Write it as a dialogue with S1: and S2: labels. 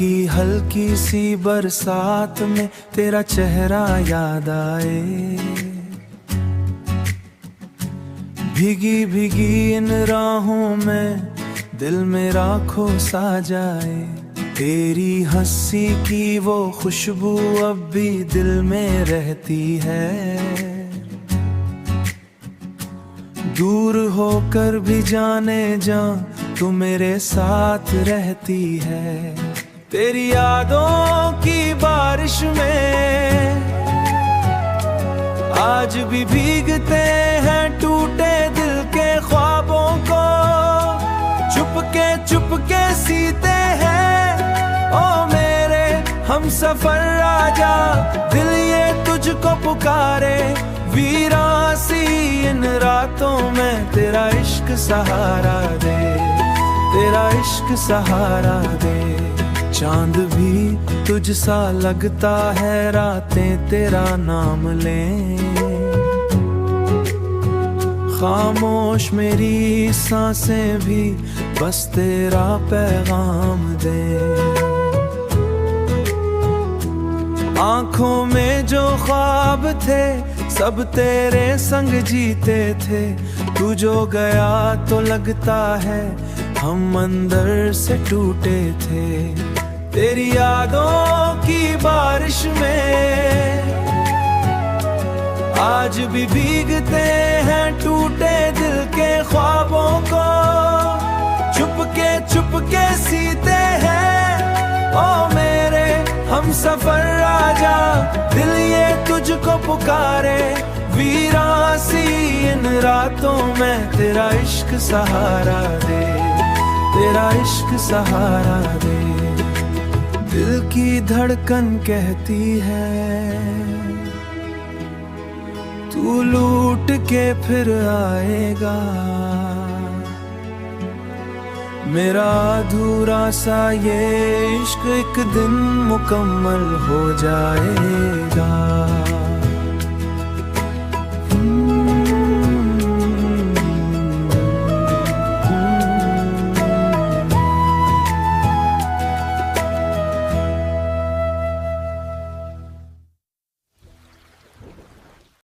S1: हल्की हल्की सी बरसात में तेरा चेहरा याद आए, भीगी भीगी इन राहों में दिल मेरा खो सा जाए। तेरी हंसी की वो खुशबू अब भी दिल में रहती है, दूर होकर भी जाने जा तू मेरे साथ रहती है। तेरी यादों की बारिश में आज भी भीगते हैं टूटे दिल के ख्वाबों को, चुपके सीते हैं ओ मेरे हम सफर राजा। दिल ये तुझको पुकारे वीरासी इन रातों में तेरा इश्क सहारा दे, तेरा इश्क सहारा दे। चांद भी तुझ सा लगता है रातें तेरा नाम लें, खामोश मेरी सांसें भी बस तेरा पैगाम दे। आंखों में जो ख्वाब थे सब तेरे संग जीते थे, तू जो गया तो लगता है हम अंदर से टूटे थे। तेरी यादों की बारिश में आज भी भीगते हैं टूटे दिल के ख्वाबों को, चुपके सीते हैं ओ मेरे हम सफर राजा। दिल ये तुझको पुकारे वीरासी इन रातों में तेरा इश्क सहारा दे, तेरा इश्क सहारा दे। दिल की धड़कन कहती है तू लूट के फिर आएगा, मेरा अधूरा सा ये इश्क एक दिन मुकम्मल हो जाएगा।